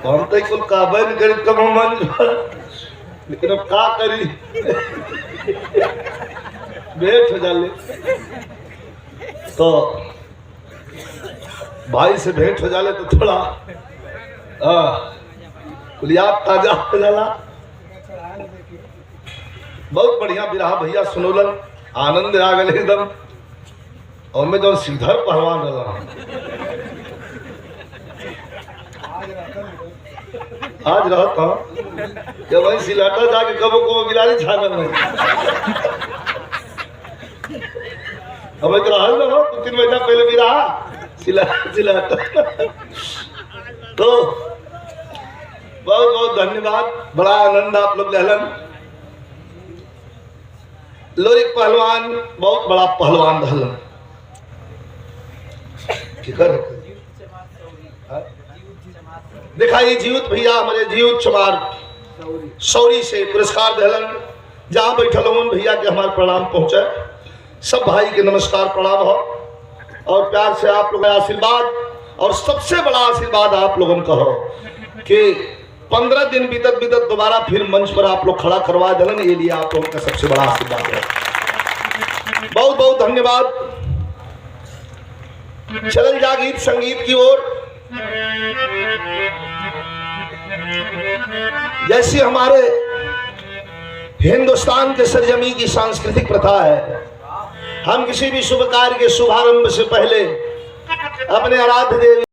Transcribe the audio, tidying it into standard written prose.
हम तो कुल काबन गरीब कम मन, लेकिन अब का करी भेंट हो जाले तो भाई से भेंट हो जाले तो थोड़ा कुलियात ताजा हो जाला। बहुत बढ़िया बिरहा भैया सुनोलन, आनंद आ गए एकदम। और मैं जो सीधर पहलवान रहा आज रहता हूँ जब वही सिलाटा जाके कबो को गिलारी छानल नहीं अब तो रहल ना हो 2-3 महीना पहले भी रहा सिलाटा तो बहुत बहुत धन्यवाद। बड़ा आनंद आप लोग लहलन। लोरिक पहलवान बहुत बड़ा पहलवान रहलन। दिखाई जीवत भैया हमारे जीवत चमार सौरी से पुरस्कार दहलन। जहाँ बैठल हूँ भैया के हमारे प्रणाम पहुँचे। सब भाई के नमस्कार प्रणाम हो और प्यार से आप लोग आशीर्वाद। और सबसे बड़ा आशीर्वाद आप लोगों का हो कि 15 दिन बीतत बीतत दोबारा फिर मंच पर आप लोग खड़ा करवा दलन। ये लिए आप लोगों का सबसे बड़ा आशीर्वाद है। बहुत बहुत धन्यवाद। चलन जा गीत संगीत की ओर। जैसी हमारे हिंदुस्तान के सरजमी की सांस्कृतिक प्रथा है, हम किसी भी शुभ कार्य के शुभारंभ से पहले अपने आराध्य देवी